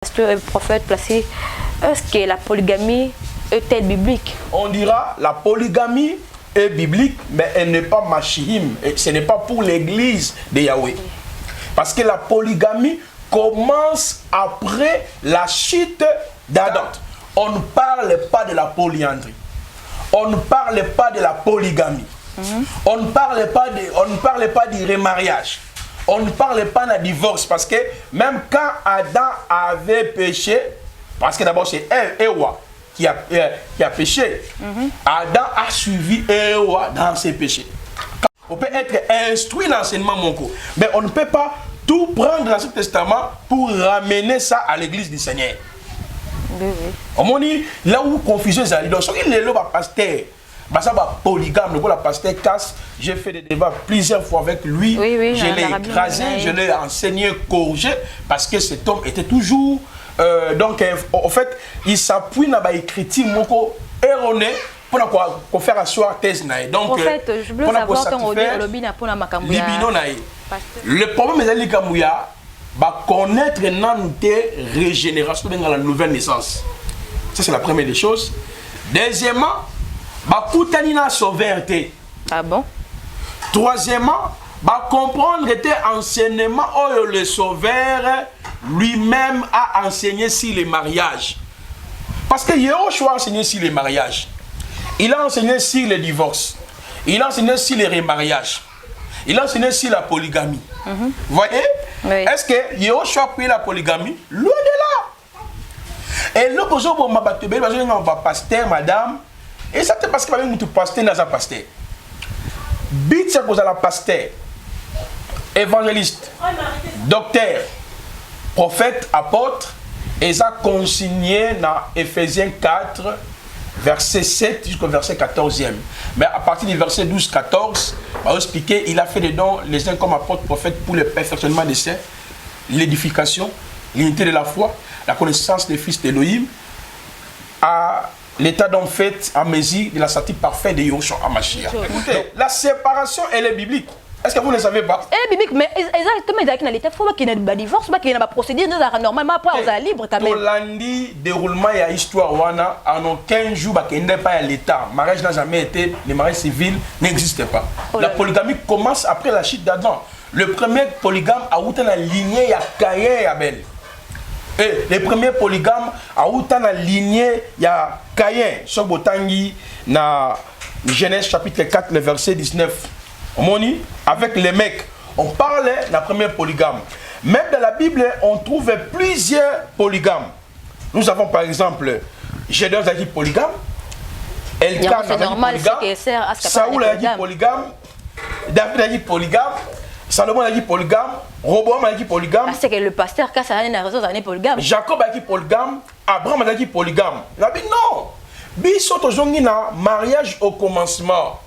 Le prophète placé, est-ce que la polygamie est-elle biblique? On dira la polygamie est biblique, mais elle n'est pas machihim. Ce n'est pas pour l'église de Yahweh. Parce que la polygamie commence après la chute d'Adam. On ne parle pas de la polyandrie. On ne parle pas de la polygamie. On ne parle pas du remariage. On ne parle pas de divorce parce que même quand Adam avait péché, parce que d'abord c'est Ewa qui a péché, Adam a suivi Ewa dans ses péchés. On peut être instruit dans l'enseignement Monko, mais on ne peut pas tout prendre dans l'Ancien Testament pour ramener ça à l'église du Seigneur. On dit là où confusion est allée, donc il est là, pasteur. Bah ça va polygame, le pasteur Casse, j'ai fait des débats plusieurs fois avec lui, je l'ai écrasé, je l'ai enseigné, corrigé, parce que cet homme était toujours, donc en fait, il s'appuie dans l'écriture erronée pour faire asseoir thèse. Donc, en fait, je veux savoir ton audio, le problème est que va connaître une régénération dans la nouvelle naissance. Ça c'est la première des choses. Deuxièmement, Bakoutani sauveté. Ah bon? Troisièmement, comprendre que enseignement où le sauveur lui-même a enseigné sur les mariages. Parce que Yehoshua a enseigné sur les mariages. Il a enseigné sur les divorces. Il a enseigné sur les remariages. Il a enseigné sur la polygamie. Vous voyez? Oui. Est-ce que Yehoshua a pris la polygamie? Loin de là. Et là, pour ça, pasteur, madame, et ça c'est parce que nous pasteur dans un pasteur. Bit c'est pour la pasteur, évangéliste, docteur, prophète, apôtre, et ça consigné dans Ephésiens 4, verset 7 jusqu'au verset 14e. Mais à partir du verset 12-14, on va expliquer, il a fait des dons les uns comme apôtres, prophètes pour le perfectionnement des saints, l'édification, l'unité de la foi, la connaissance des fils d'Élohim, à l'état d'en fait à mesure de la sortie parfaite de Yahushua HaMashiach. Écoutez, la séparation, elle est biblique. Est-ce que vous ne le savez pas? Elle est biblique, mais exactement, il faut qu'il y ait un divorce, il y ait un procédure normalement, après, on est libre. Tolandi, déroulement et histoire, en aucun jour, il n'y a pas l'état. Le mariage n'a jamais été, le mariage civil n'existe pas. La polygamie commence après la chute d'Adam. Le premier polygame a eu la lignée, il y a Caïn et Abel. Et les premiers polygames, à outan la lignée, il y a Caïn, sur Botangi, dans Genèse chapitre 4, le verset 19. Avec les mecs, on parlait de la première polygame. Même dans la Bible, on trouve plusieurs polygames. Nous avons par exemple Gédéon a dit polygame, Elkan a dit polygame, Saoul a dit polygame, David a dit polygame, Salomon a dit polygame, Roboam a dit polygame. C'est que le pasteur Casse a raison, c'est polygame. Jacob a dit polygame, Abraham a dit polygame. Il a dit non. Biso tozongi na mariage au commencement.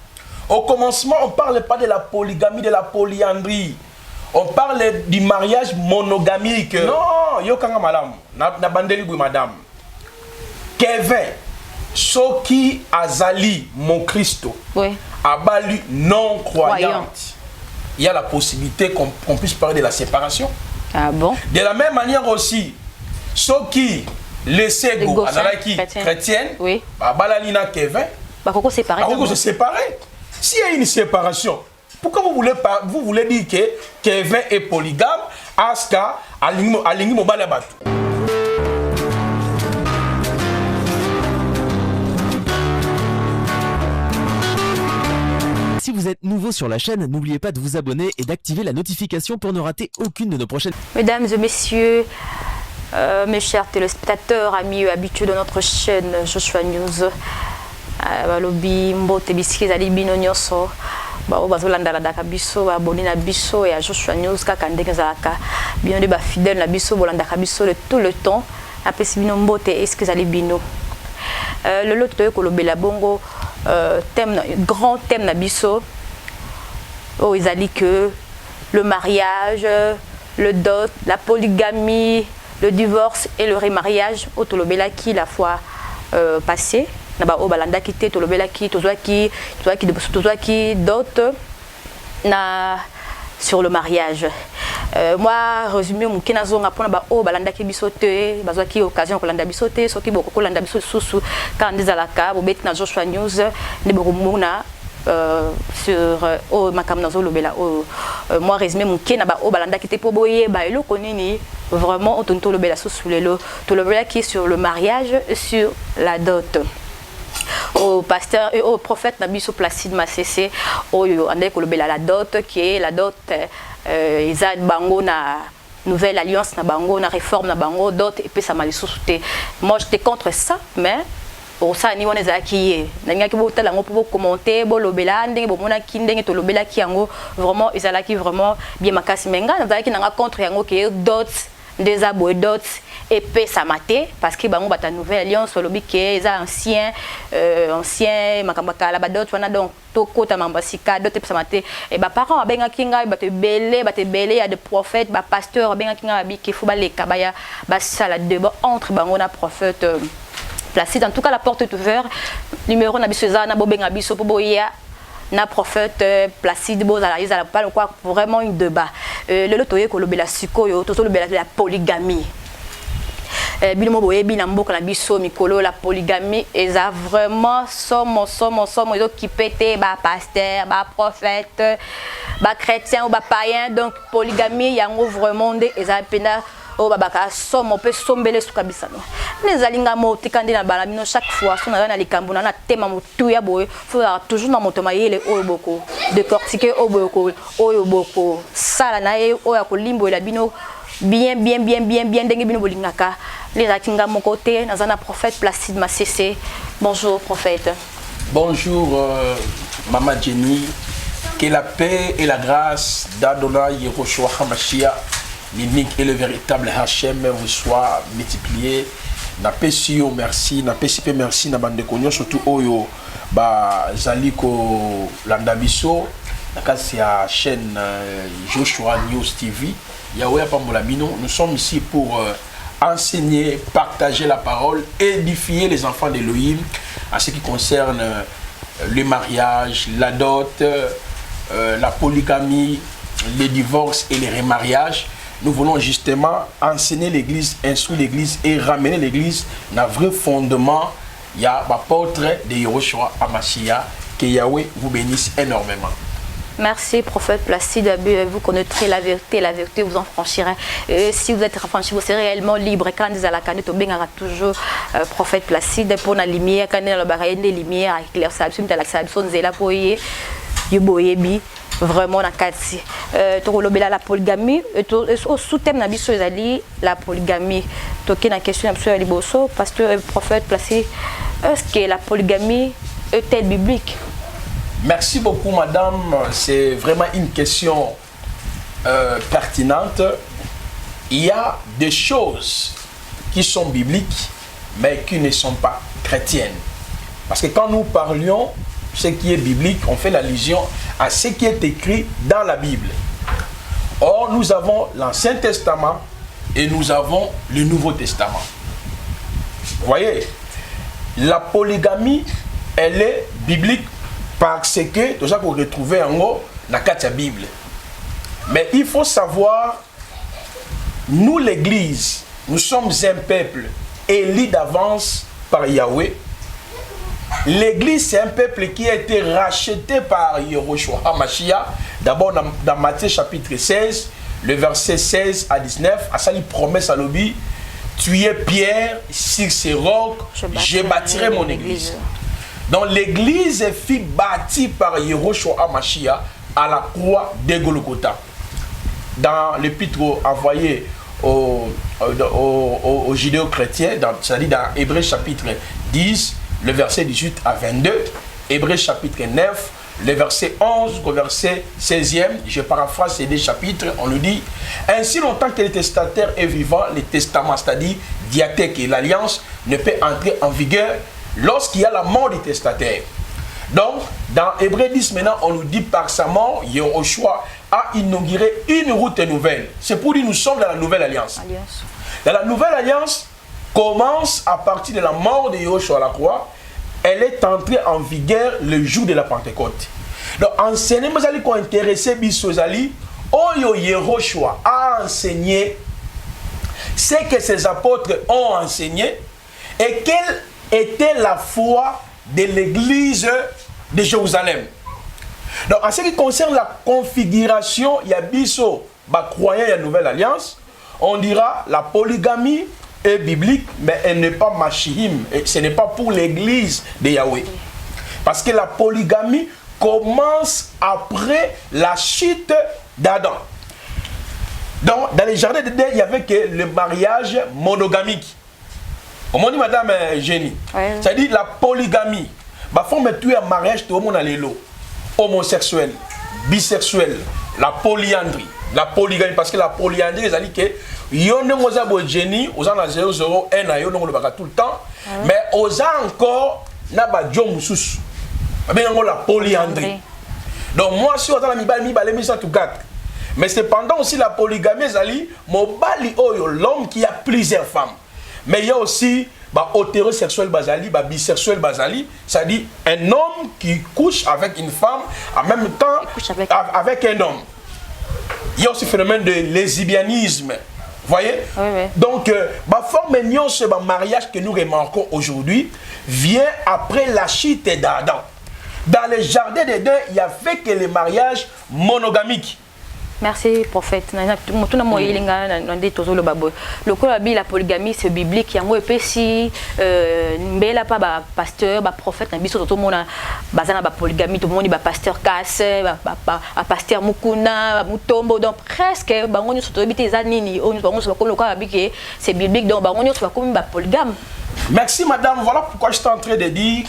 Au commencement, on ne parle pas de la polygamie, de la polyandrie. On parle du mariage monogamique. Non, yokanga madame, na bandeli bou madame. Kevin, Soki Azali, mon Christo, abali non croyante. Il y a la possibilité qu'on puisse parler de la séparation. Ah bon? De la même manière aussi, ceux qui laissaient go, chrétienne, Balalina Kevin, se séparer. S'il y a une séparation, pourquoi vous voulez dire que Kevin est polygame, Aska, Alingi Mobalabatu? Si vous êtes nouveau sur la chaîne, n'oubliez pas de vous abonner et d'activer la notification pour ne rater aucune de nos prochaines... Mesdames et messieurs, mes chers téléspectateurs, amis habitués de notre chaîne Joshua News, balobi mbote bisiki zali bino nyonso bazolanda daka biso abonné na biso et à Joshua News kaka ndenge zalaka bino de ba fidèle na biso bolanda ka biso de tout le temps apesi bino mbote est-ce que zali bino le lot to kolobela bongo thème grand thème na biso oh izali que le mariage, le dot, la polygamie, le divorce et le remariage au tolobela qui la fois passée na ba balanda kité tolobela ki tozwa ki d'autres na sur le mariage moi résumé mon kinazonga pona ba o balanda ki bisote bazwa ki occasion ko landa bisote soki boko ko landa biso susu quand ndezalaka bo beti na Joshua News ne boko mona sur o makamnazo lobela o moi résumé mon kina ba o balanda ki te po boye ba eloko nini vraiment on tonto lobela susu lelo to lobela qui sur le mariage sur la dot au pasteur et au prophète Nabiso Placide Massessé oyo ande ko lobela la dot qui est la dot Isaac Bango na nouvelle alliance na bango na réforme na bango dot et puis ça m'a souté moi j'étais contre ça mais pour ça ni on est acquis na ki botala ngo pour commenter bo lobela ndenge bo mona ki ndenge to lobela ki yango vraiment ezala ki vraiment bien makasi menga na ki na contre yango que dot des abo dot et puis ça maté parce que bango bata nouvelle alliance lobi que eza ancien makambaka la badot wana donc toko ta mambasika dot et puis ça maté et ba parents abenga kinga ba te belé ya de prophètes ba pasteur abenga kinga ba ki faut ba leka ba ya ba sala débat entre bango na prophète Placide. En tout cas la porte est ouverte numéro na biso za na bobenga biso po boya na prophète Placide bozala izala pas quoi vraiment une débat le lotoye ko lobela sikoyo to lobela la polygamie bilimo boye bina mboka na biso mikolo la polygamie eza vraiment somo ezo qui pété ba pasteur ba prophète ba chrétien ou ba païen donc polygamie yango vraiment nde eza pena o babaka somo pe sombele sukabisano nezalinga moti kandi na balamino chaque fois so na likambo na tema motu ya boye faut toujours na moto mayele oyo boko décortiquer oyo boko sala na ye oyo ko limbo la bino bien ndenge bino bolingaka les akinga mon côté dans un prophète Placide Massessé. Bonjour prophète. Bonjour Maman Jenny, que la paix et la grâce d'Adonai Yehoshua Hamashiach, l'unique et le véritable Hachem vous soient multipliés. Na pesio merci, na pesipe merci na bande konyo surtout oyo ba zaliko landabiso na kasi ya chaîne Joshua News TV. Yahweh Pamolabino, nous sommes ici pour enseigner, partager la parole, édifier les enfants d'Élohim en ce qui concerne le mariage, la dot, la polygamie, les divorces et les remariages. Nous voulons justement enseigner l'église, instruire l'église et ramener l'église dans un vrai fondement. Il y a l'apôtre de Yehoshua Hamashiach, que Yahweh vous bénisse énormément. Merci prophète Placide, vous connaîtrez la vérité vous en franchirez. Et si vous êtes affranchi, vous serez réellement libre. Quand vous allez à la canette, toujours prophète Placide pour la lumière, quand la barrière des lumières, éclaircir, la pour y boyebi vraiment la kati. La polygamie, au sous-thème na biso ezali la polygamie. Toki na question na biso ya liboso parce que prophète Placide, est-ce que la polygamie est-elle biblique? Merci beaucoup, madame. C'est vraiment une question pertinente. Il y a des choses qui sont bibliques, mais qui ne sont pas chrétiennes. Parce que quand nous parlions ce qui est biblique, on fait l'allusion à ce qui est écrit dans la Bible. Or, nous avons l'Ancien Testament et nous avons le Nouveau Testament. Vous voyez, la polygamie, elle est biblique. Parce que tout ça qu'on retrouve en haut dans la Bible. Mais il faut savoir, nous l'église, nous sommes un peuple élu d'avance par Yahweh. L'église c'est un peuple qui a été racheté par Yehoshua Hamashiach. D'abord dans Matthieu chapitre 16, le verset 16 à 19, à ça il promesse à l'objet, tu es Pierre, sur ces rocs, je bâtirai mon église. Donc l'église fut bâtie par Yehoshua Hamashiach à la croix de Golgotha. Dans l'épître envoyé aux judéo-chrétiens, c'est-à-dire dans Hébreux chapitre 10, le verset 18 à 22, Hébreux chapitre 9, le verset 11 au verset 16e, je paraphrase ces deux chapitres, on nous dit, ainsi longtemps que le testataire est vivant, le testament, c'est-à-dire diathèque et l'alliance, ne peut entrer en vigueur lorsqu'il y a la mort du testataire. Donc, dans Hébreux 10 maintenant, on nous dit par sa mort, Yehoshua a inauguré une route nouvelle. C'est pour dire nous sommes dans la nouvelle alliance. Dans la nouvelle alliance, commence à partir de la mort de Yehoshua à la croix, elle est entrée en vigueur le jour de la Pentecôte. Donc, enseignement, vous allez intéresser Bissozali Oyo Yehoshua a enseigné ce que ses apôtres ont enseigné et quelle était la foi de l'église de Jérusalem. Donc, en ce qui concerne la configuration, il y a biso, croyant la nouvelle alliance, on dira la polygamie est biblique, mais elle n'est pas machihim, et ce n'est pas pour l'église de Yahweh. Parce que la polygamie commence après la chute d'Adam. Donc, dans les jardins d'Éden, il n'y avait que le mariage monogamique. On m'a dit, madame Jenny, ouais. C'est-à-dire la polygamie. Bah, faut mettre un mariage, tout le monde a les lots. Homosexuel, bisexuel, la polyandrie, la polygamie. Parce que la polyandrie, ça dit que yon ne moza bo Jenny, aux ans 001 à yon ne le baga tout le temps, mais aux ans encore, n'a pas de moussous. Mais on la polyandrie. Donc, moi, si on a mis balé, ça tout gâte. Mais cependant aussi la polygamie, l'homme qui a plusieurs femmes. Mais il y a aussi hétérosexuel basali, bisexuel basali, c'est-à-dire un homme qui couche avec une femme en même temps avec un homme. Il y a aussi le phénomène de lesbianisme. Vous voyez? Oui, oui. Donc, ce mariage que nous remarquons aujourd'hui vient après la chute d'Adam. Dans les jardins d'Éden, il n'y avait que les mariages monogamiques. Merci, prophète. La polygamie, c'est biblique. Il y a si pas pasteur, prophète, tout le monde a polygamie, tout le monde a pasteur Kasse, pasteur Mukuna, Mutombo. Donc presque, c'est biblique. Donc, polygame. Merci, madame. Voilà pourquoi je suis en train de dire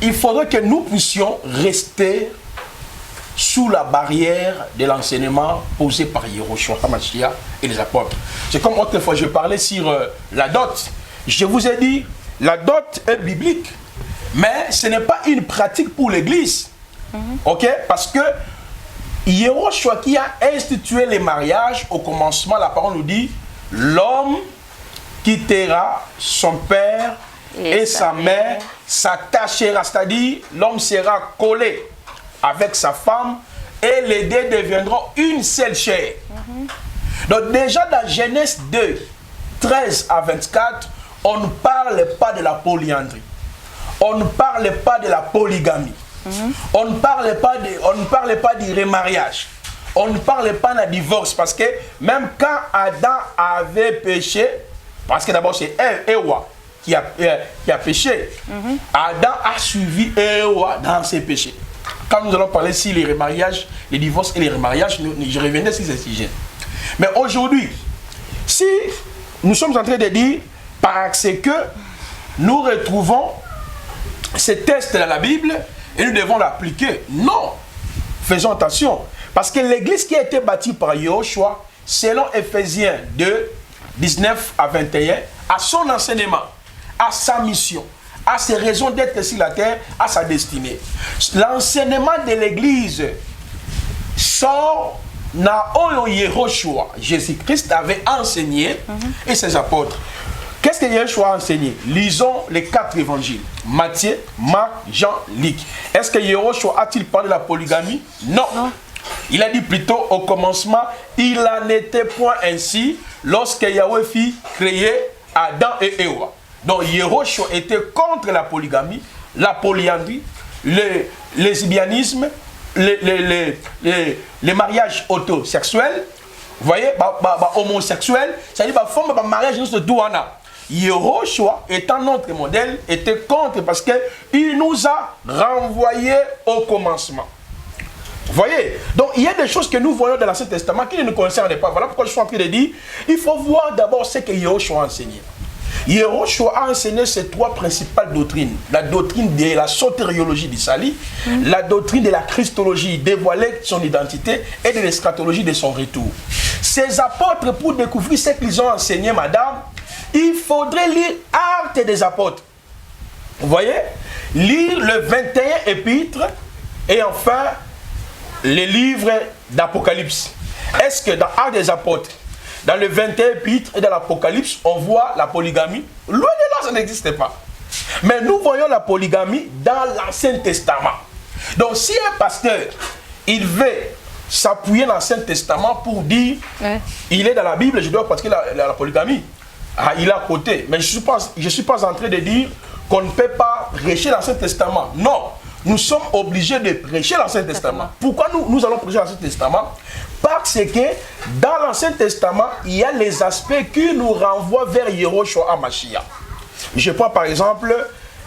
il faudrait que nous puissions rester sous la barrière de l'enseignement posé par Yehoshua HaMashiach et les apôtres. C'est comme autrefois je parlais sur la dot. Je vous ai dit, la dot est biblique, mais ce n'est pas une pratique pour l'Église. Ok? Parce que Yehoshua qui a institué les mariages, au commencement, la parole nous dit, l'homme quittera son père et sa mère, s'attachera, c'est-à-dire l'homme sera collé avec sa femme et les deux deviendront une seule chair. Donc déjà dans Genèse 2, 13 à 24, on ne parle pas de la polyandrie. On ne parle pas de la polygamie. On ne parle pas du remariage. On ne parle pas de divorce parce que même quand Adam avait péché, parce que d'abord c'est Ewa qui a péché, Adam a suivi Ewa dans ses péchés. Quand nous allons parler sur les remariages, les divorces et les remariages, je reviendrai sur ces sujets. Mais aujourd'hui, si nous sommes en train de dire parce que nous retrouvons ces tests dans la Bible et nous devons l'appliquer, non, faisons attention. Parce que l'église qui a été bâtie par Yehoshua, selon Éphésiens 2, 19 à 21, à son enseignement, à sa mission, à ses raisons d'être sur la terre, à sa destinée. L'enseignement de l'église sort na oyo Yehoshua, Jésus-Christ avait enseigné et ses apôtres. Qu'est-ce que Yehoshua a enseigné? Lisons les 4 évangiles. Matthieu, Marc, Jean, Luc. Est-ce que Yehoshua a-t-il parlé de la polygamie? Non. Il a dit plutôt au commencement, il n'en était point ainsi lorsque Yahweh fit créer Adam et Ewa. Donc Yehoshua était contre la polygamie, la polyandrie, le lesbianisme, les mariages autosexuels, vous voyez, homosexuels, c'est-à-dire que le mariage de douana. Yehoshua, étant notre modèle, était contre parce qu'il nous a renvoyés au commencement. Vous voyez? Donc il y a des choses que nous voyons dans l'Ancien Testament qui ne nous concernent pas. Voilà pourquoi je suis en train de dire, il faut voir d'abord ce que Yehoshua a enseigné. Yehoshua a enseigné ces 3 principales doctrines. La doctrine de la sotériologie d'Isali, la doctrine de la christologie, dévoiler son identité, et de l'eschatologie de son retour. Ces apôtres, pour découvrir ce qu'ils ont enseigné, madame, il faudrait lire Actes des apôtres. Vous voyez? Lire le 21 épîtres et enfin les livres d'Apocalypse. Est-ce que dans Actes des apôtres, dans le 21 épîtres et dans l'Apocalypse, on voit la polygamie? Loin de là, ça n'existait pas. Mais nous voyons la polygamie dans l'Ancien Testament. Donc si un pasteur, il veut s'appuyer dans l'Ancien Testament pour dire il est dans la Bible, je dois pratiquer la polygamie. Ah, il est à côté. Mais je ne suis pas en train de dire qu'on ne peut pas prêcher l'Ancien Testament. Non, nous sommes obligés de prêcher l'Ancien Testament. Pourquoi nous allons prêcher l'Ancien Testament? Parce que dans l'Ancien Testament, il y a les aspects qui nous renvoient vers Yehoshua HaMashiach. Je prends par exemple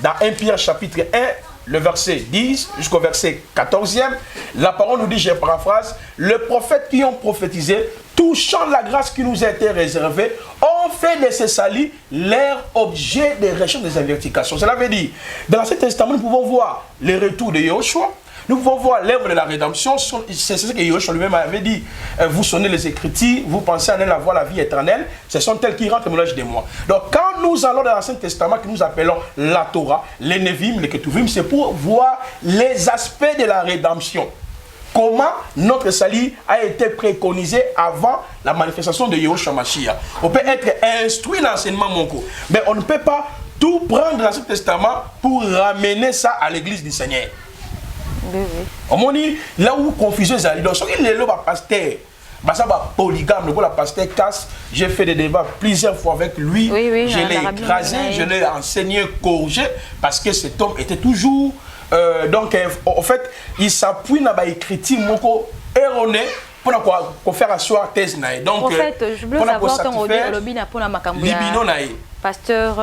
dans 1 Pierre chapitre 1, le verset 10 jusqu'au verset 14e, la parole nous dit, je paraphrase, les prophètes qui ont prophétisé, touchant la grâce qui nous a été réservée, ont fait de ces salis leur objet de recherche des investigations. Cela veut dire, dans l'Ancien Testament, nous pouvons voir le retour de Yehoshua, nous pouvons voir l'œuvre de la rédemption. C'est ce que Yehoshua lui-même avait dit. Vous sonnez les Écritures, vous pensez en elle avoir la vie éternelle. Ce sont elles qui rentrent au mélange des mois. Donc quand nous allons dans l'Ancien Testament, que nous appelons la Torah, les Nevim, les Ketuvim, c'est pour voir les aspects de la rédemption. Comment notre salut a été préconisé avant la manifestation de Yehoshua Mashiach. On peut être instruit dans l'enseignement Monko, mais on ne peut pas tout prendre dans l'Ancien Testament pour ramener ça à l'église du Seigneur. On dit là où confusion est allée. Donc, ce qui est le pasteur, ça va polygame, le pasteur Casse, j'ai fait des débats plusieurs fois avec lui. Je l'ai écrasé, je l'ai enseigné, corrigé, parce que cet homme était toujours. Donc, en fait, il s'appuie dans l'écriture erronée pour faire asseoir thèse. Donc, en fait, je veux savoir quand on dit Olobina pour la Macambouya. Pasteur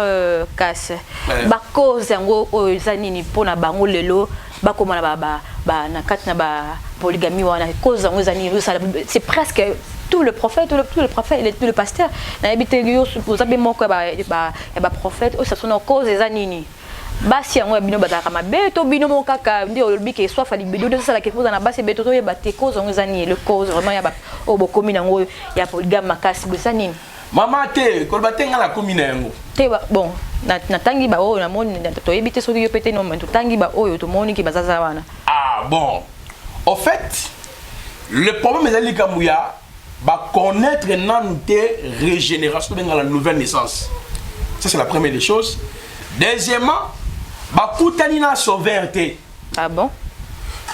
Casse, ba cause yango ozanini pona bango lelo ba komana ba na kat na ba polygamie wana cause yango ozanini c'est presque tout le prophète le pasteur na ebité yo ozabe moko ba prophète o ça sont cause ezanini basi yango bino bazaka mabe to bino mo kaka ndi olobi ke soit fali bido de ça la quelque chose na basi beto to yeba te cause yango ezanini le cause vraiment ya ba o bokomi nango ya polygame makasi bozanini Maman te, kolbatenga la commune yango. Te bon, na tangi ba oyo na moni to ebité so yo pété non mais to tangi ba oyo to moni ki bazaza wana. Ah bon. En fait, le problème est que va connaître une régénération dans la nouvelle naissance. Ça c'est la première des choses. Deuxièmement, va koutani na sauveté. Ah bon?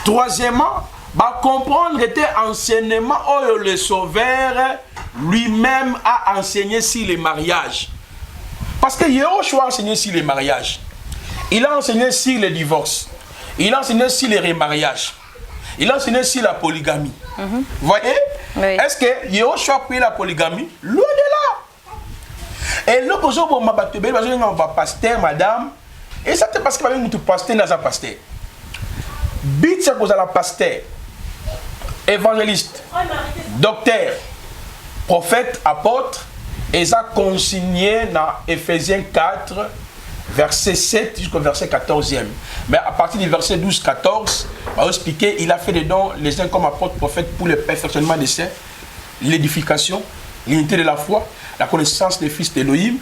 Troisièmement, va comprendre que enseignement oh le sauveur lui-même a enseigné sur les mariages. Parce que Yehoshua a enseigné sur les mariages. Il a enseigné sur les divorces. Il a enseigné sur les remariages. Il a enseigné sur la polygamie. Vous voyez? Oui. Est-ce que Yehoshua a pris la polygamie? Loin de là. Et là, quand on va pasteur, madame, et ça c'est parce que nous pasteur dans un pasteur. Bit c'est pour la pasteur, évangéliste, docteur, prophète, apôtre, et ça consigné dans Ephésiens 4, verset 7 jusqu'au verset 14e. Mais à partir du verset 12-14, on va expliquer, il a fait des dons les uns comme apôtres, prophètes pour le perfectionnement des saints, l'édification, l'unité de la foi, la connaissance des fils d'Élohim,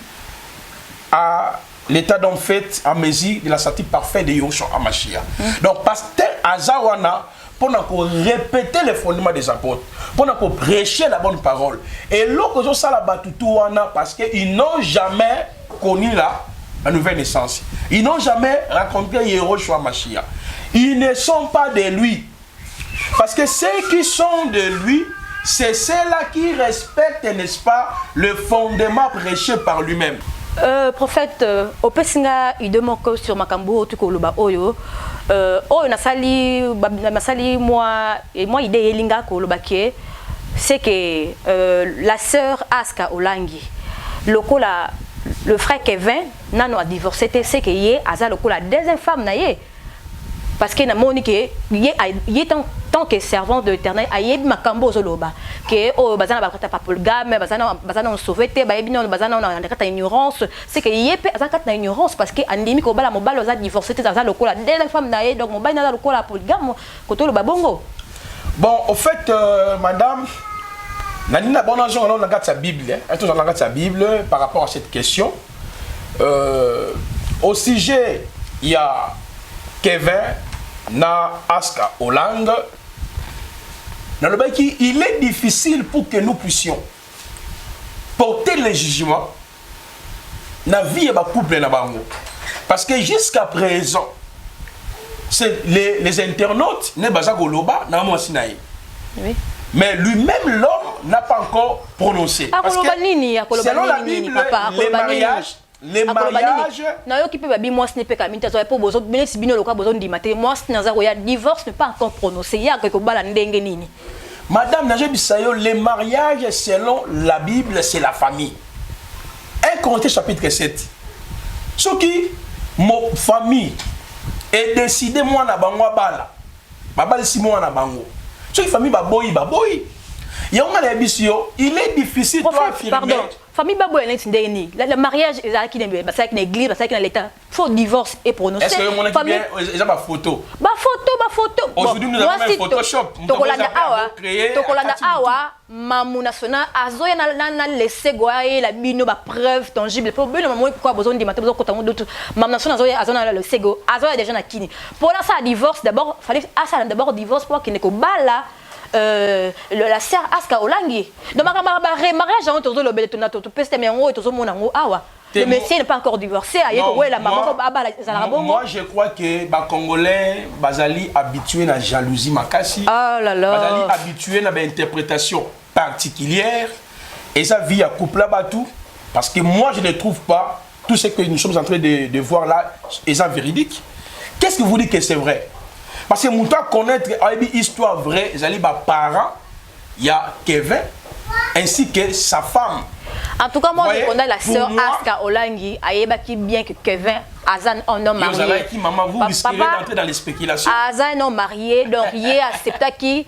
à l'état d'homme fait à mesure de la santé parfaite de Yehoshua HaMashiach. Donc, pasteur Azawana, pour répéter les fondements des apôtres, pour prêcher la bonne parole. Et l'autre ça la batutouana parce qu'ils n'ont jamais connu la nouvelle naissance. Ils n'ont jamais rencontré Yehoshua HaMashiach. Ils ne sont pas de lui. Parce que ceux qui sont de lui, c'est ceux-là qui respectent, n'est-ce pas, le fondement prêché par lui-même. Prophète, au Pessinga, il demande sur Makambo, tout le bas oyo. Oh, nasali moi idée elinga ko lobake, c'est que la sœur Aska Olangi, le frère Kevin, nano a divorcé, c'est que yé aza la deuxième femme na yé. Parce que na monique yé tant que servant de l'Éternel, aïe makambo zoloba que oh bazana bakata pa polygame bazana on sauveté ba ebino bazana on a kata ignorance c'est que yepé azaka na ignorance parce que andimi ko bala mobalo za divorcé te za lokola deux femmes na ye donc mobali na lokola polygame koto lo babongo. Bon au fait madame nanina bon anjo on a gardé sa Bible hein on a gardé sa Bible par rapport à cette question au sujet il y a Kevin na Aska Olang. Dans le bain il est difficile pour que nous puissions porter le jugement dans la vie de la couple. Parce que jusqu'à présent, les internautes ne basent pas loba na mo sinaï. Oui. Mais lui-même, l'homme, n'a pas encore prononcé. Parce que selon la Bible, les mariages... divorce n'est pas encore prononcé. Madame Najib Sayo, les mariages, selon la Bible, c'est la famille. 1 Corinthiens chapitre 7. Ce qui, mon famille, est décidé, moi, na bango bala. Babal si moi na bango. Ce qui famille baboyi. Il est difficile de affirmer. Pardon. Famille baboyi, le mariage, c'est avec l'église, c'est avec l'État. Il faut divorce et prononcer. Est-ce que mon équipe bien, ils ont ma photo? Ma photo. Aujourd'hui, nous avons un Photoshop. Tokolanda awa, mamuna sona, azoya na laissé goye la bino ba preuve tangible. Pour bien maman quoi besoin de mater besoin kotango d'autres. Mamuna sona azona le sego, azoya déjà na kini. Pour là ça divorce d'abord, fallait ça d'abord divorce pour qu'il ne ko bala la sœur Aska Olangi. Donc mariage on tozo le belle tonato to peste mais on tozo mon ngo awa. Le monsieur n'est pas encore divorcé. Moi, je crois que les Congolais sont habitués à la jalousie makasi. Ah là là. Ils sont habitués à une interprétation particulière. Et ça vit à couple là-bas tout. Parce que moi, je ne trouve pas tout ce que nous sommes en train de voir là est véridique. Qu'est-ce que vous dites que c'est vrai? Parce que nous devons connaître une histoire vraie. Les parents, il y a Kevin ainsi que sa femme. En tout cas, moi, je connais la sœur Aska Olangi, qui bien que Kevin Azan un homme marié. Vous risquez d'entrer dans les spéculations. Azan un homme marié, donc il y a accepté qui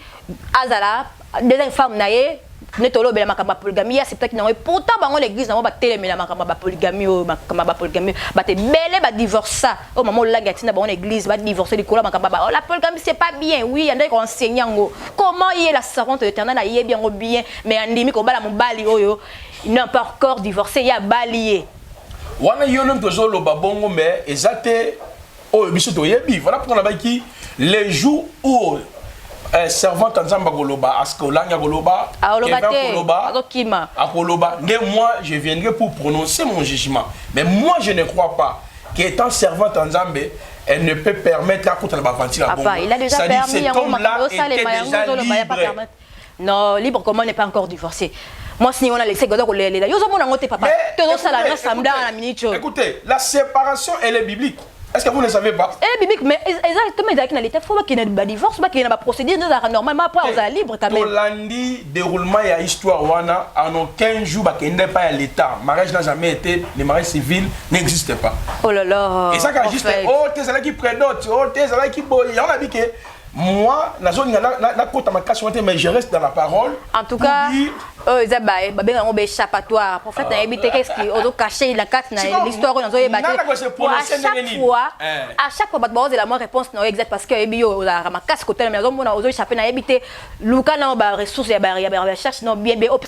Azala, deuxième femme naïe, netolo bela makamba polygamie, accepté qui n'ont pourtant dans l'église n'a pas télé mais la makamba polygamie, makamba polygamie, bah te belle bah divorce au moment où la gatina dans l'église va divorcer du cola makamba la polygamie c'est pas bien, oui, il y a des enseignants comment y est la servante éternelle y est bien ou bien, mais en demi qu'on bat la mobali oyo. Ils n'ont pas encore divorcé, il y a balayé. Wana yonom tozo lo babongo mais ezate o biso to yebi voilà pour la baki les jours où servante nzamba goloba askolanga goloba akima akoloba mais moi je viendrai pour prononcer mon jugement mais moi je ne crois pas qu'étant servante nzambe elle ne peut permettre à contre la ventile à bongo. Il a déjà permis cet homme là était déjà libre. Non, libre comment n'est pas encore divorcé. Moi, si on a laissé Godot, papa. Écoutez, la séparation, elle est biblique. Est-ce que vous ne savez pas? Elle est biblique, mais exactement, il faut qu'il y ait un divorce, il y ait un procédure normalement, après, on est libre quand même. Tolandi, déroulement et histoire, en 15 jours, il n'y a pas à l'État. Le mariage n'a jamais été, le mariage civil n'existe pas. Oh là là. Et ça, quand juste, oh, t'es là qui prédote, oh, t'es là qui boit. On a dit que. Moi, mais je reste dans la parole. En tout cas, échappatoire. Prophète n'a évité qu'est-ce qui est caché la carte l'histoire à chaque fois de la réponse non exact parce que la ramasse côté mais on a échappé n'a évité Luca n'a pas ressources il y a recherche non bien au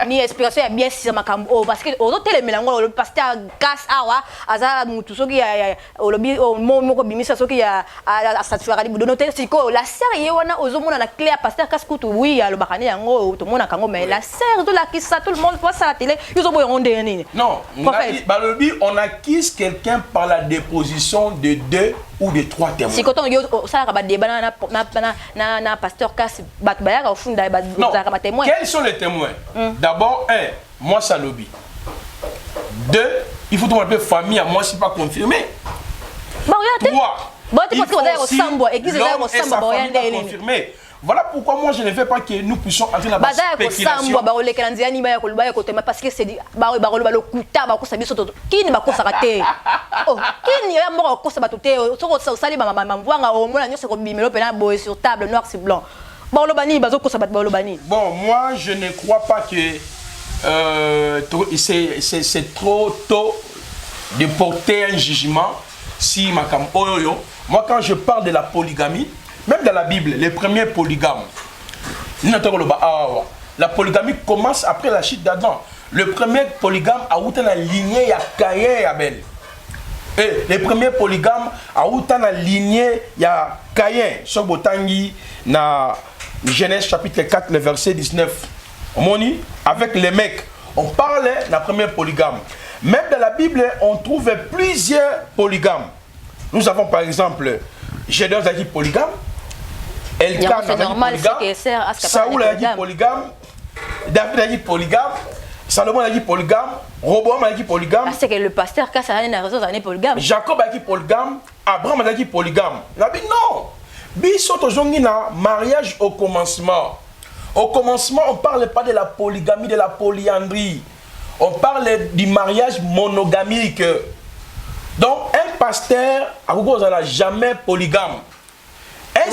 ni inspiration bien si makambo parce que aux autres mélange le pasteur casse awa aza mutu soki ya lobby au moko bimisa soki ya à satisfaire la sœur yewana ozomona na clair pasteur casse kutu oui ya le bakane yango tout le monde a kango mais la sœur de la qui ça tout le monde voit ça à la télé ils ont rondé nini non on acquise quelqu'un par la déposition de 2 ou de 3 témoins si quand on ça va débat na pasteur casse batbaya au fond da témoin quels sont les témoins d'abord moi ça lobby 2 il faut trouver famille à moi c'est pas confirmé 3 il faut aussi l'homme et sa famille pas confirmé. Voilà pourquoi moi je ne veux pas que nous puissions entrer dans la spéculation. Parce que c'est bon, moi je ne crois pas que c'est trop tôt de porter un jugement si ma moi quand je parle de la polygamie, même dans la Bible, les premiers polygames, la polygamie commence après la chute d'Adam. Le premier polygame a eu la lignée à Caïn et Abel. Et les premiers polygames a eu la lignée à Caïn. Sur Botangi, dans Genèse chapitre 4, le verset 19. Avec les mecs, on parlait de la première polygame. Même dans la Bible, on trouve plusieurs polygames. Nous avons par exemple Gédéon qui polygame. Elkan c'est normal, c'est que Sœur Aska Saoul a dit polygame, David a dit polygame, Salomon a dit polygame, Roboam a dit polygame. C'est que le pasteur Kassa a une raison d'année polygame. Jacob a dit polygame, Abraham a dit polygame. Il a dit non. Biso tozongi na mariage au commencement. Au commencement, on ne parle pas de la polygamie, de la polyandrie. On parle du mariage monogamique. Donc, un pasteur, n'a jamais polygame. Un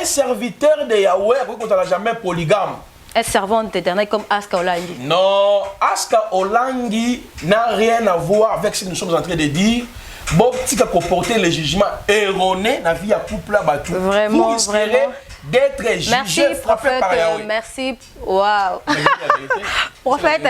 serviteur de Yahweh, n'a jamais polygame. Un servante éternelle comme Aska Olangi. Non, Aska Olangi n'a rien à voir avec ce que nous sommes en train de dire. Bob Tika comporter le jugement erroné dans la vie à couple à Batou. Vraiment, vous risquerez d'être jugé, frappé par Yahweh. Merci. Waouh. Prophète,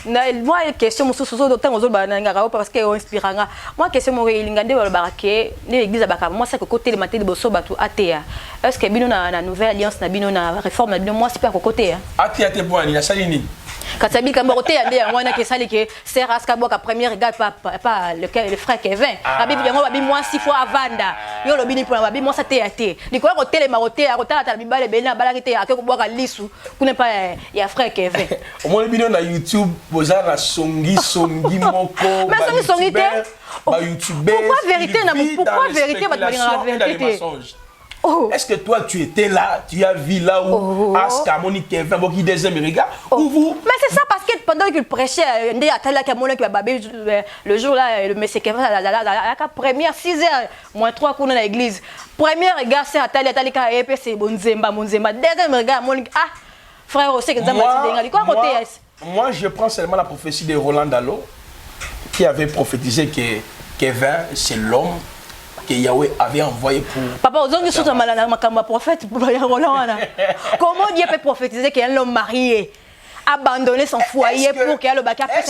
moi, question, parce que inspirant. Moi, question, l'église, moi, c'est que côté le matin de Bosso Batou, ATA. Est-ce que Bino na nouvelle alliance, Bino na réforme, moi, c'est pas à côté. ATA, t'es bon, il y a Salini. Quand ça dit que Moroté a dit moi que ça que Sœur Aska Boka première gars pas le frère Kevin. Abi moi 6 fois avanda. Yo lo bini pour abi moi ça théâté. Ni quoi côté les Maroté à rota ta bibale bena balakité à que boka lisu. Kuna pas ya frère Kevin. Au moins bino na YouTube boza na songi moko. Mais songi té. Ba YouTuber. Pourquoi vérité ba la vérité? Oh. Est-ce que toi tu étais là, tu as vu là où Aska Monique Kevin Boki deuxième regard ou vous? Mais c'est ça parce que pendant qu'il prêchait le jour là le monsieur Kevin la première 6h moins 3 qu'on dans l'église. Premier regard c'est Atali ka EPC Bonzemba deuxième regard Monique ah frère aussi que moi je prends seulement la prophétie de Roland Dalo qui avait prophétisé que Kevin c'est l'homme que Yahweh avait envoyé pour... Papa, vous avez dit ma prophète comment Dieu peut prophétiser qu'il y a un homme marié abandonner son foyer pour qu'il y ait le bac à faire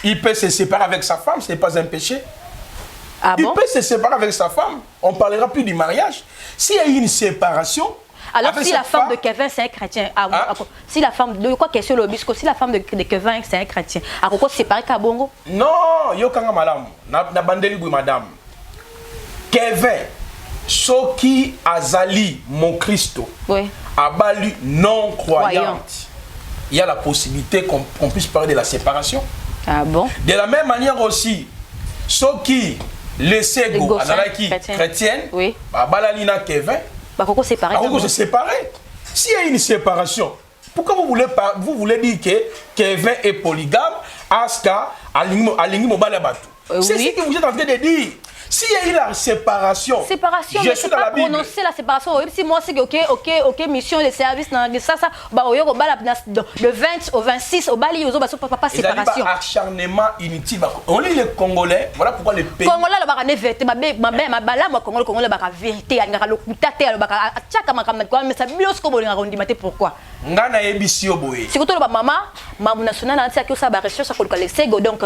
il peut se séparer avec sa femme, ce n'est pas un péché. Ah bon? Il peut se séparer avec sa femme. On ne parlera plus du mariage. S'il y a eu une séparation... Alors si la femme de Kevin c'est un chrétien, si la femme de quoi question le bisco, si la femme de Kevin c'est un chrétien, à quoi séparer Kabongo? Non, yo kanga madame, na bandeli bou madame. Kevin, Soki Azali, mon Christo, oui. Abali non croyante. Il y a la possibilité qu'on puisse parler de la séparation. Ah bon? De la même manière aussi, Soki laissé go Azalaki chrétienne, oui. Abalalina Kevin. Pourquoi séparer? Pourquoi se séparer? S'il y a une séparation, pourquoi vous voulez dire que Kevin est polygame, Aska, Alingi Mobala Batou? C'est ce que vous êtes en train de dire. S'il y a eu la séparation, je suis dans la Bible. Prononcer la séparation, si moi c'est ok, mission de service, de 20 au 26, au Bali, aux autres, pas séparation. Acharnement inutile. On lit les Congolais, voilà pourquoi les pays. Congolais, le vérité, ma bala, moi, Congolais, la vérité, le kutate, mais ça bios comme on a rendu pourquoi? Ngana ebisio boye. Si vous le maman, maman nationale, on a que ça va rechercher ça pour le sego, donc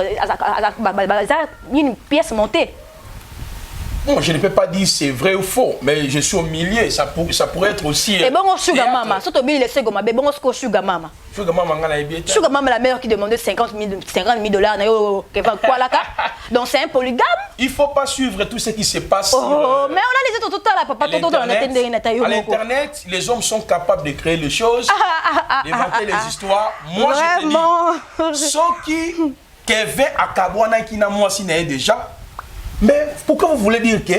une pièce montée. Bon, je ne peux pas dire c'est vrai ou faux, mais je suis au milieu, ça pourrait être aussi... Et bon, sugar mama, surtout bien les secondes, mais bon, sugar mama. Sugar mama, la mère qui demandait 50 000 $, donc c'est un polygame. Il ne faut pas suivre tout ce qui se passe. Mais on a les autres tout à l'heure, papa, à l'internet, les hommes sont capables de créer les choses, d'inventer les histoires. Moi, je te dis, ce qui Kevin Akabwana qui n'a moi si déjà. Mais pourquoi vous voulez dire que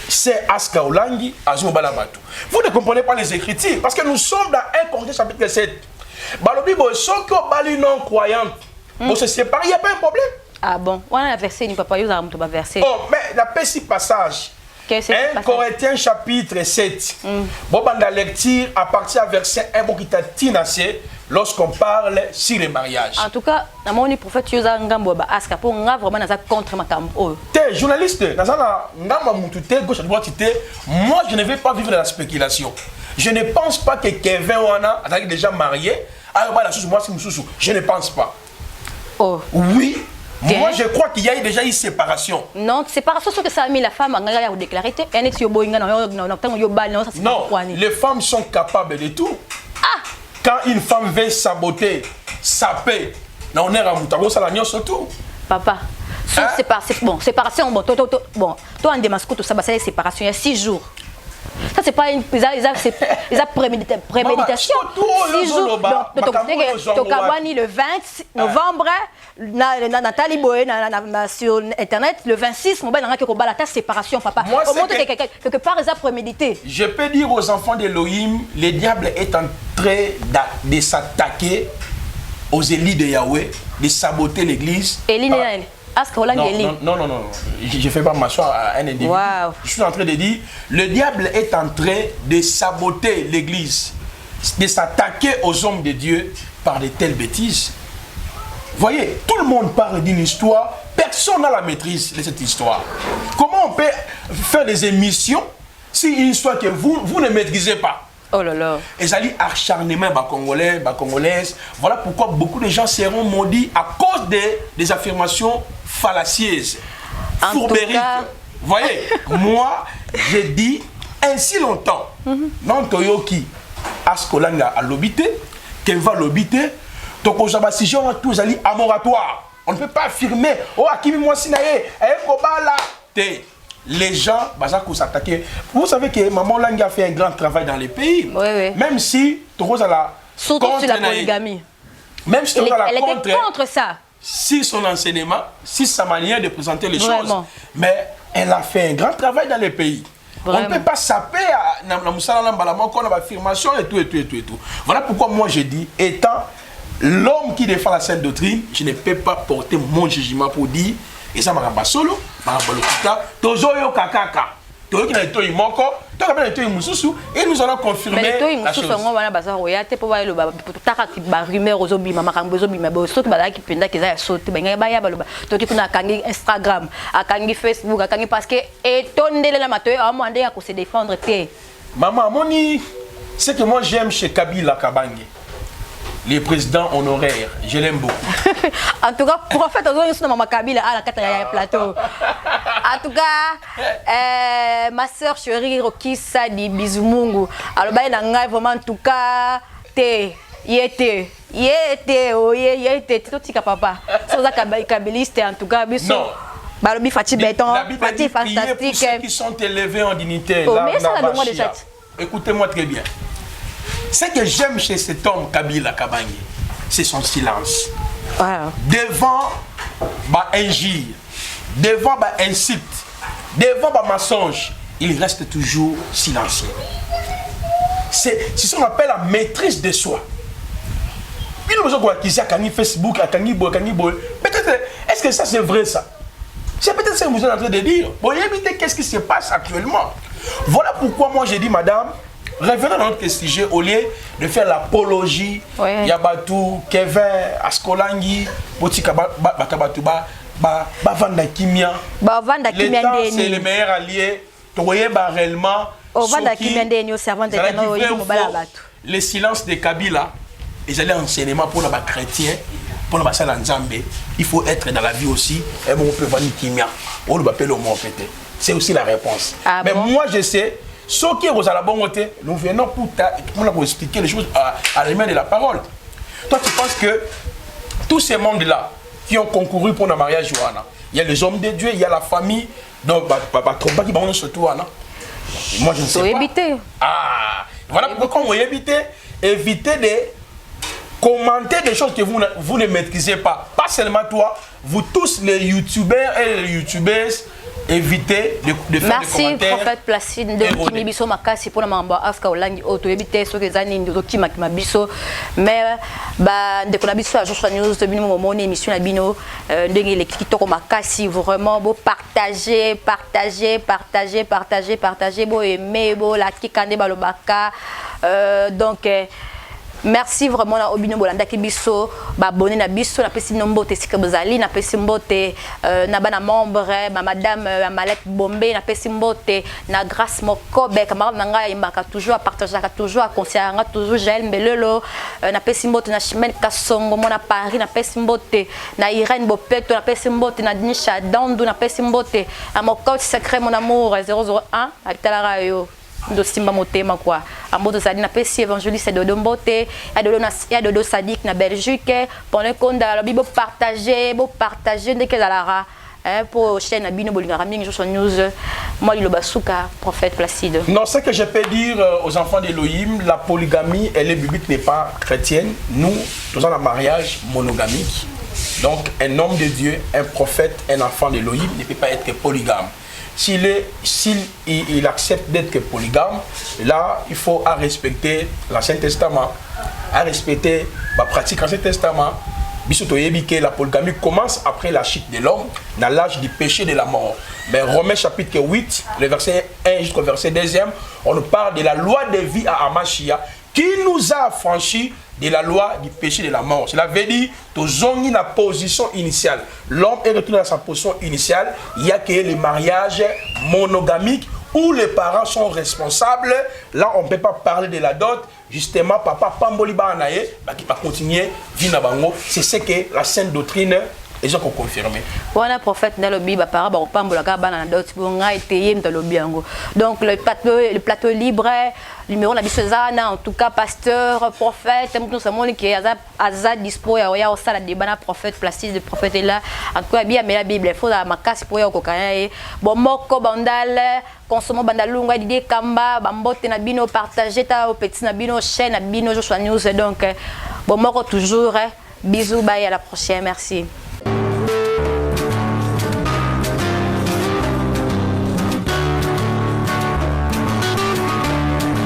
c'est Aska Olangi, Azuma Balabatu? Vous ne comprenez pas les Écritures, parce que nous sommes dans 1 Corinthiens chapitre 7. Balobi, ceux qui ont bali non croyants, pour se séparer, il n'y a pas un problème. Ah bon? On a un verset, il n'y a pas un verset. Oh, mais la petit passage. 1 Corinthiens chapitre 7. Bon, dans la lecture, à partir du verset 1, bon, qui t'a tinacé, lorsqu'on parle sur le mariage. En tout cas, dans mon prophète, Yosa Ngambo, Aska, pour nga vraiment dans contre ma cambo. T'es journaliste, dans la Ngamba Moutouté, gauche à droite, moi je ne vais pas vivre dans la spéculation. Je ne pense pas que Kevin Wana a déjà marié. Alors, la chose, moi, c'est Moussoussou. Je ne pense pas. Oh. Oui, Moi, je crois qu'il y a déjà une séparation. Non, séparation, c'est que ça a mis la femme en a déclaré. Non, les femmes sont capables de tout. Ah! Quand une femme veut saboter, saper, on est à Moutago, ça la surtout. Papa, séparation, bon, toi en démasque, tout ça, c'est séparation, il y a 6 jours. Ça, c'est pas une. Ils ont préméditation. 6 jours. Donc, le 20 novembre, sur Internet, le 26, on a la séparation, papa. Au moins, quelque part, ils ont prémédité. Je peux dire aux enfants d'Elohim, le diable est en train de s'attaquer aux élites de Yahweh, de saboter l'église. Non. Je ne fais pas m'asseoir à un individu. Wow. Je suis en train de dire, le diable est en train de saboter l'église, de s'attaquer aux hommes de Dieu par de telles bêtises. Voyez, tout le monde parle d'une histoire, personne n'a la maîtrise de cette histoire. Comment on peut faire des émissions si une histoire que vous ne maîtrisez pas? Oh là là. Et ça dit acharnement Congolais, Congolaises. Voilà pourquoi beaucoup de gens seront maudits à cause des affirmations fallacieuses, fourbériques. Vous voyez, moi, j'ai dit ainsi longtemps, non Toyoki, Askolanga à l'obité, Kenva l'obité, Tokozaba si j'en a tous allés à moratoire. On ne peut pas affirmer, oh, Akimi Mwasinaye, Kobala. Les gens vont s'attaquer. Vous savez que Maman Langue a fait un grand travail dans les pays. Oui. Même si Toros a la surtout sur la polygamie. Même si elle était contre ça. Si son enseignement, si sa manière de présenter les choses. Mais elle a fait un grand travail dans les pays. Vraiment. On ne peut pas saper à l'affirmation et tout. Voilà pourquoi moi je dis, étant l'homme qui défend la sainte doctrine, je ne peux pas porter mon jugement pour dire. Et ça m'a solo, et nous allons confirmer la chose. Instagram, Facebook, parce que se défendre. Maman, Moni, c'est que moi j'aime chez Kabila Kabange. Les présidents honoraires, je l'aime beaucoup. En tout cas, prophète, on a Kabila à la plateau. En tout cas, ma soeur chérie Roki Sadi Bizumungu. Alors, vraiment, en tout cas, yete, tout ce papa. C'est ça kabiliste, en tout cas, non. Balobi Fati Béton, Fati fantastique. Pour ceux qui sont élevés en dignité. Écoutez-moi très bien. Ce que j'aime chez cet homme Kabila Kabange, c'est son silence. Devant injure, devant insulte, devant mensonge, il reste toujours silencieux. C'est ce qu'on appelle la maîtrise de soi. Il a besoin de dire à Facebook, à peut-être, est-ce que ça c'est vrai ça? C'est peut-être ce que vous êtes en train de dire. Bon, évitez qu'est-ce qui se passe actuellement. Voilà pourquoi moi j'ai dit, madame, revenons dans notre sujet au lieu de faire l'apologie. Yabatou, Kevin, Askolangi, Botika Batabatuba, Vanda Kimia. L'État, c'est le meilleur allié. Tu voyais réellement. Le silence de Kabila, ils allaient enseignement pour les chrétiens, pour les Nzambé. Il faut être dans la vie aussi. Et on peut vendre Kimia. On le appelle au mot pété. C'est aussi la réponse. Mais moi, je sais. Ce qui est à la bonne côté, nous venons pour expliquer les choses à la main de la parole. Toi, tu penses que tous ces mondes-là qui ont concouru pour le mariage, il y a les hommes de Dieu, il y a la famille, donc qui vont surtout. Moi, je ne sais pas. Éviter. Voilà pourquoi on va éviter de commenter des choses que vous ne maîtrisez pas. Pas seulement toi, vous tous les youtubeurs et les youtubeuses. Éviter de faire merci, des commentaires. Prophète Placide de Kimibiso Makasi pour la mamba Aska Olangi Auto éviter ce que les années de Kimabiso mais de Konabiso à Joshua News de Bino mon émission à Bino de l'électrique Makasi vraiment beau partager beau aimer beau la Kikande Balobaka donc merci vraiment na obino bolanda ki biso ba abonné na biso na pesi nombote sika bozali na pesi mbote na bana membre ma madame Malette Bombe na pesi mbote na Grâce Mokobe camarade nanga imbaka toujours à partager toujours à conseiller nga toujours Jaël Mbelelo na pesi mbote na Chimène Kasongo mona Paris na pesi mbote na Irène Bopeto na pesi mbote na Nisha Dandu na pesi mbote à mon coach secret mon amour 001 habitala rayo ndo simba motema quoi amboto zali na pesi évangéliste Dodo Mbote ya Dodo Sadik na Belgique pendant qu'on a la Bible partager dès que la pour chaîne Abino Bolingara Mingi Joshua News moi le basuka prophète Placide. Non, ce que je peux dire aux enfants d'Elohim, la polygamie elle est biblique, n'est pas chrétienne. Nous avons un mariage monogamique. Donc un homme de Dieu, un prophète, un enfant d'Elohim ne peut pas être polygame. S'il accepte d'être polygame, là, il faut respecter l'Ancien Testament, à respecter la pratique de l'Ancien Testament. La polygamie commence après la chute de l'homme, dans l'âge du péché de la mort. Mais Romains chapitre 8, le verset 1 jusqu'au verset 2, on nous parle de la loi de vie à Amashia qui nous a affranchis de la loi du péché de la mort. Cela veut dire que la position initiale. L'homme est retourné à sa position initiale. Il y a que le mariage monogamique où les parents sont responsables. Là, on ne peut pas parler de la dot. Justement, papa Pamboli Banaye, qui va continuer vivre bango. C'est ce que la sainte doctrine ils ont confirmé. Voilà prophète dans le Bible par rapport au Pambola Kabana d'autres bonga été dans le biango. Donc le plateau libre numéro la bisezana en tout cas pasteur prophète nous sommes qui a dispo ya au sala de bana prophète Placide de prophète là en tout cas bien mais la Bible il faut la makasi pour ya kokaya bon moko bandal consommons bandalunga didi kamba bambote na bino partager ta au petit na bino chaîne na bino Joshua News donc bon moko toujours bisous bye à la prochaine merci.